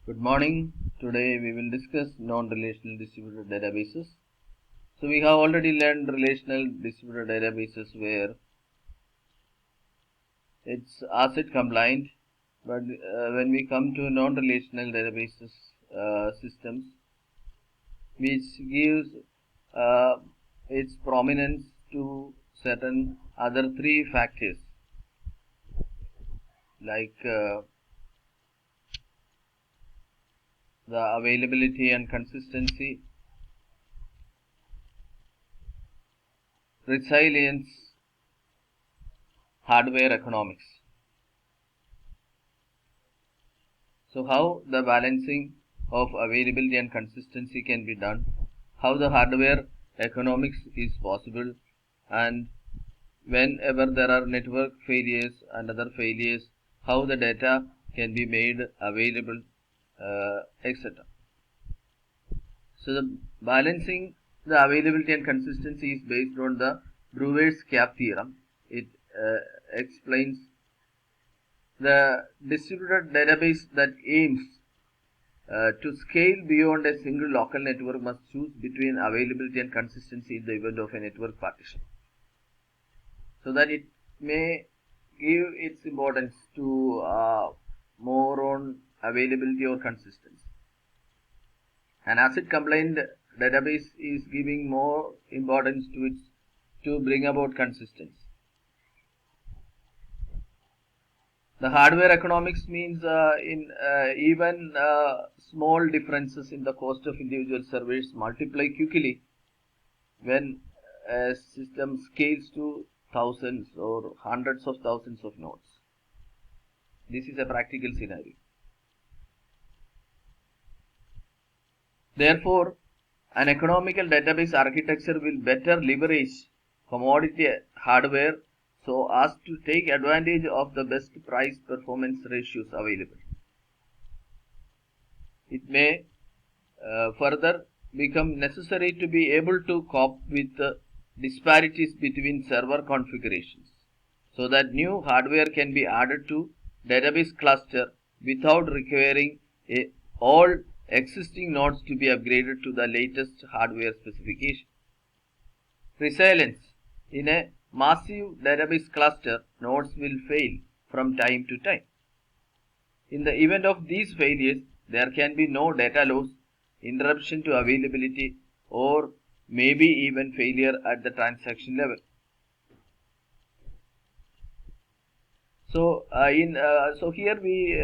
Good morning. Today we will discuss non-relational distributed databases. So we have already learned relational distributed databases where it's ACID compliant, but when we come to non-relational databases systems, which gives uh, its prominence to certain other three factors like the availability and consistency, resilience, hardware economics. So how the balancing of availability and consistency can be done, how the hardware economics is possible, and whenever there are network failures and other failures, how the data can be made available, etc. So the balancing the availability and consistency is based on the Brewer's cap theorem. It explains the distributed database that aims to scale beyond a single local network must choose between availability and consistency in the event of a network partition, so that it may give its importance to more on availability or consistency. An ACID compliant database is giving more importance to it to bring about consistency. The hardware economics means even small differences in the cost of individual servers multiply quickly when a system scales to thousands or hundreds of thousands of nodes. This is a practical scenario. Therefore, an economical database architecture will better leverage commodity hardware so as to take advantage of the best price performance ratios available. It may further become necessary to be able to cope with disparities between server configurations, so that new hardware can be added to database cluster without requiring all existing nodes to be upgraded to the latest hardware specification. Resilience. In a massive database cluster, nodes will fail from time to time. In the event of these failures, there can be no data loss, interruption to availability, or maybe even failure at the transaction level. So, here we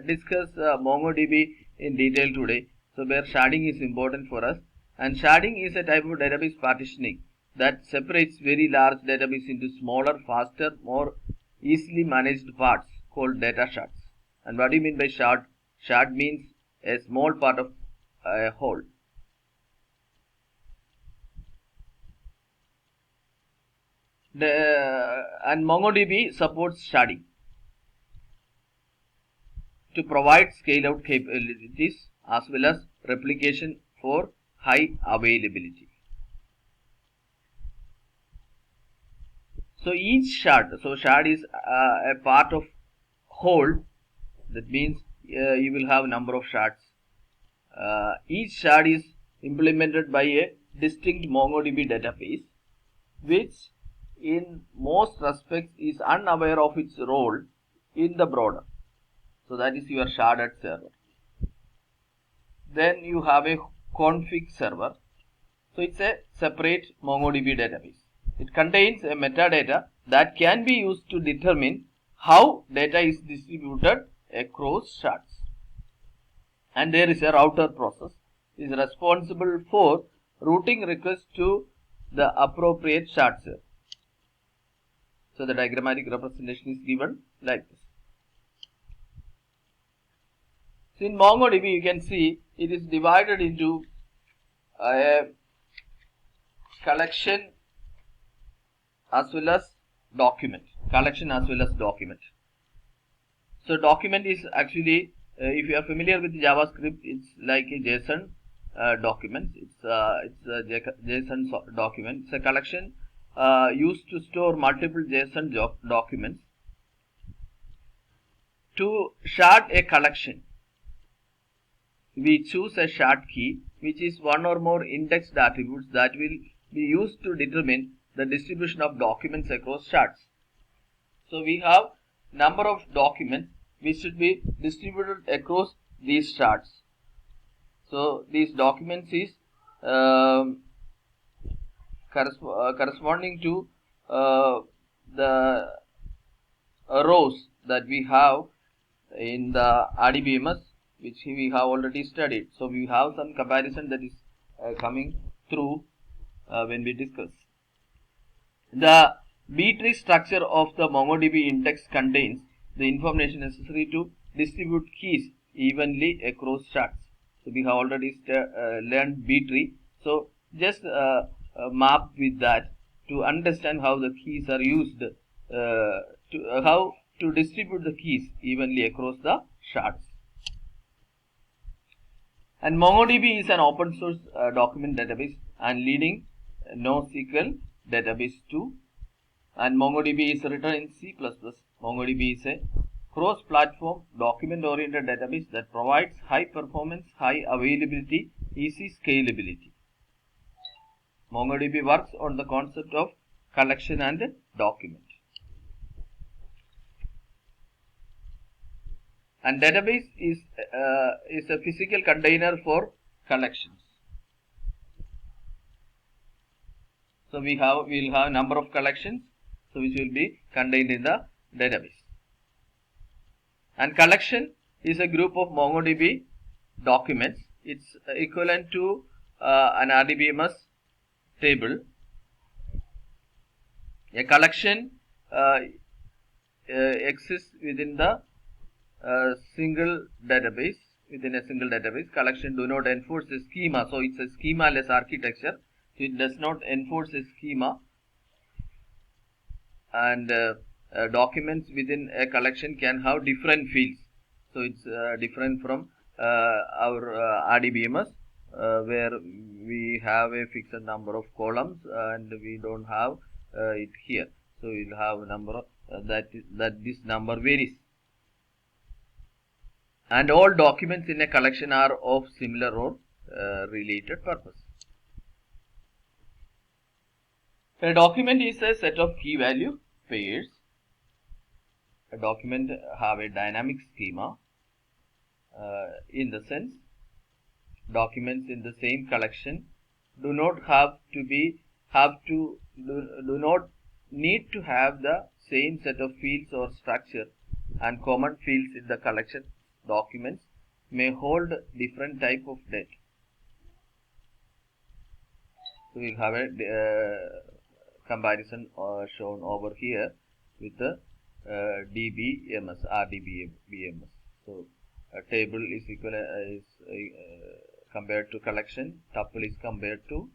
discuss MongoDB in detail today. So, where sharding is important for us, and sharding is a type of database partitioning that separates very large database into smaller, faster, more easily managed parts called data shards. And what do you mean by shard? Shard means a small part of a whole. And MongoDB supports sharding to provide scale-out capabilities as well as replication for high availability. So each shard, shard is a part of whole. That means you will have number of shards. Each shard is implemented by a distinct MongoDB database, which in most respects is unaware of its role in the broader. So that is your sharded server. Then you have a config server. So it's a separate MongoDB database. It contains a metadata that can be used to determine how data is distributed across shards. And there is a router process is responsible for routing requests to the appropriate shard server. So the diagrammatic representation is given like this. So in MongoDB you can see it is divided into a collection as well as document. So document is actually, if you are familiar with JavaScript, it's like a JSON document. It's a JSON document. It's a collection used to store multiple JSON documents. To shard a collection, we choose a shard key which is one or more indexed attributes that will be used to determine the distribution of documents across shards. So we have number of documents which should be distributed across these shards. So these documents is corresponding to the rows that we have in the RDBMS, which we have already studied. So we have some comparison that is coming through when we discuss. The B-tree structure of the MongoDB index contains the information necessary to distribute keys evenly across shards. So we have already learned B-tree. So just map with that to understand how the keys are used, how to distribute the keys evenly across the shards. And MongoDB is an open source document database and leading NoSQL database too. And MongoDB is written in C++. MongoDB is a cross-platform document-oriented database that provides high performance, high availability, easy scalability. MongoDB works on the concept of collection and document. And database is a physical container for collections. So we'll have number of collections, so which will be contained in the database. And collection is a group of MongoDB documents. It's equivalent to an RDBMS table. A collection exists within the single database. Within a single database, collection do not enforce a schema. So it's a schema-less architecture. So it does not enforce a schema. And documents within a collection can have different fields. So it's different from our RDBMS, where we have a fixed number of columns and we don't have it here. So we'll have a number of that this number varies. And all documents in a collection are of similar or related purpose. A document is a set of key value pairs. A document have a dynamic schema. In the sense, documents in the same collection do not need to have the same set of fields or structure, and common fields in the collection documents may hold different type of data. So we'll have a comparison shown over here with the RDBMS. So a table is equal compared to collection, tuple is compared to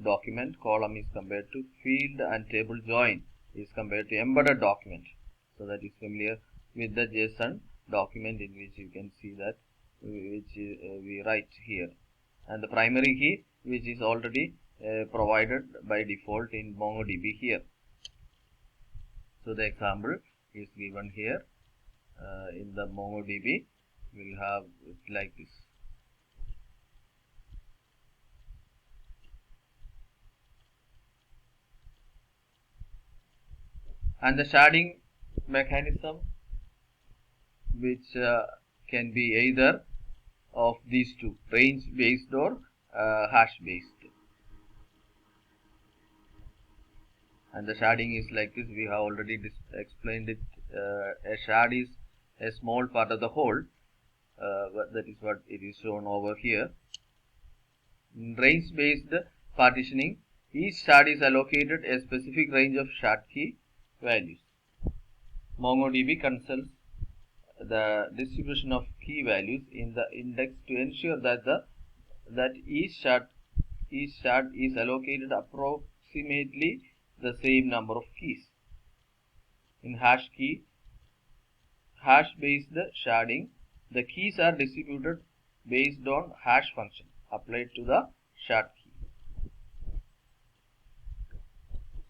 document, column is compared to field, and table join is compared to embedded document. So that is familiar with the JSON document, in which you can see that which we write here, and the primary key which is already provided by default in MongoDB here. So the example is given here in the MongoDB. We'll have it like this. And the sharding mechanism, which can be either of these two, range based or hash based. And the sharding is like this. We have already explained it. A shard is a small part of the whole. That is what it is shown over here. In range based partitioning, each shard is allocated a specific range of shard key values. MongoDB consults the distribution of key values in the index to ensure that each shard is allocated approximately the same number of keys. In hash based sharding, the keys are distributed based on hash function applied to the shard key.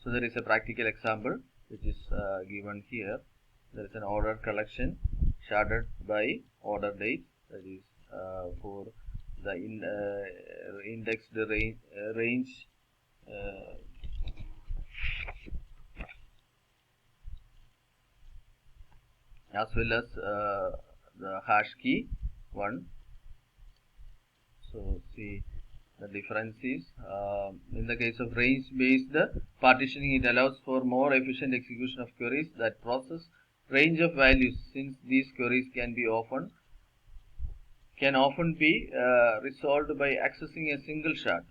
So there is a practical example which is given here. There is an order collection sharded by order date, that is for the indexed range as well as the hash key one. So see the difference is in the case of range based partitioning, it allows for more efficient execution of queries that process range of values, since these queries can often be resolved by accessing a single shard.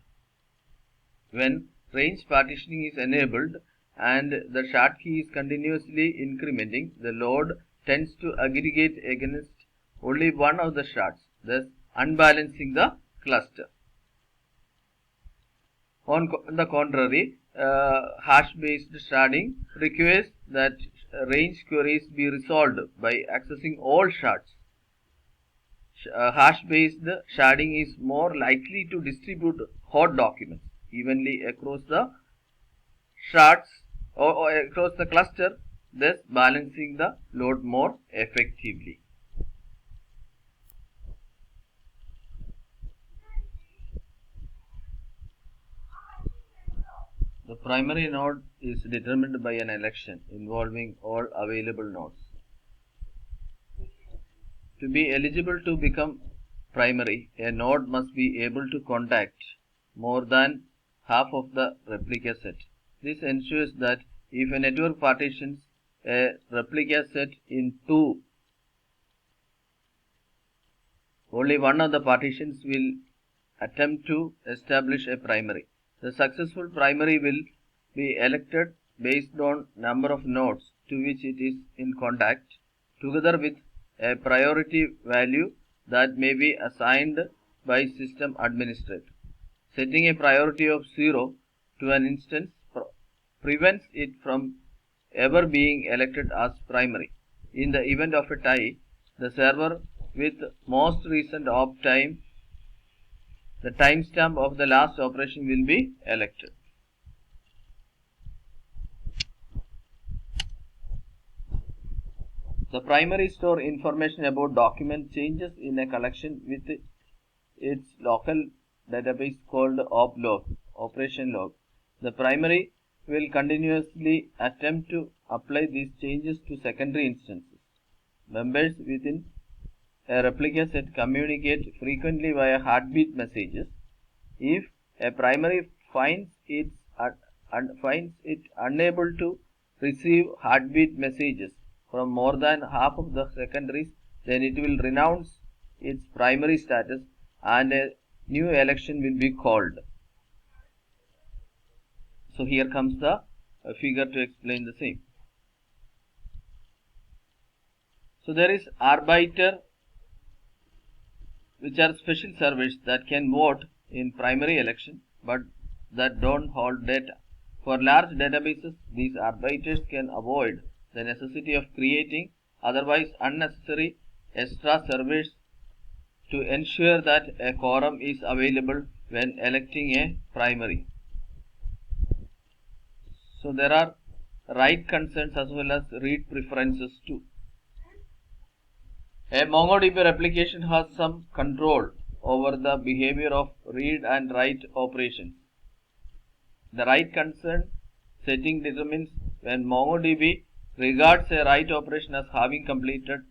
When range partitioning is enabled and the shard key is continuously incrementing, the load tends to aggregate against only one of the shards, thus unbalancing the cluster. On the contrary, hash-based sharding requires that range queries be resolved by accessing all shards. Hash-based sharding is more likely to distribute hot documents evenly across the shards or across the cluster, thus balancing the load more effectively. The primary node is determined by an election involving all available nodes. To be eligible to become primary, a node must be able to contact more than half of the replica set. This ensures that if a network partitions a replica set in two, only one of the partitions will attempt to establish a primary. The successful primary will be elected based on number of nodes to which it is in contact, together with a priority value that may be assigned by system administrator. Setting a priority of 0 to an instance prevents it from ever being elected as primary. In the event of a tie, the server with most recent op time, the timestamp of the last operation will be elected. The primary store information about document changes in a collection with its local database called oplog, operation log. The primary will continuously attempt to apply these changes to secondary instances. Members within a replica set communicate frequently via heartbeat messages. If a primary finds it unable to receive heartbeat messages from more than half of the secondaries, then it will renounce its primary status and a new election will be called. So here comes the figure to explain the same. So there is arbiter, which are special servers that can vote in primary election but that don't hold data. For large databases, these arbiters can avoid the necessity of creating otherwise unnecessary extra servers to ensure that a quorum is available when electing a primary. So there are write concerns as well as read preferences too. A MongoDB replication has some control over the behavior of read and write operations. The write concern setting determines when MongoDB regards a write operation as having completed.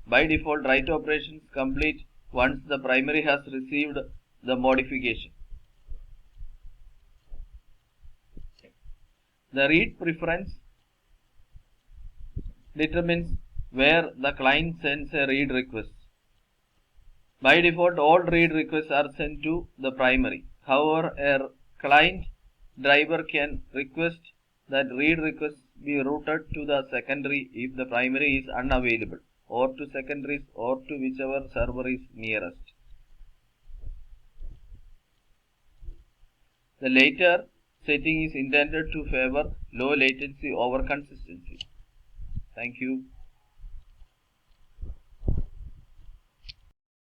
By default, write operations complete once the primary has received the modification. The read preference determines where the client sends a read request. By default, all read requests are sent to the primary. However, a client driver can request that read requests be routed to the secondary if the primary is unavailable, or to secondaries, or to whichever server is nearest. The later setting is intended to favor low latency over consistency. Thank you.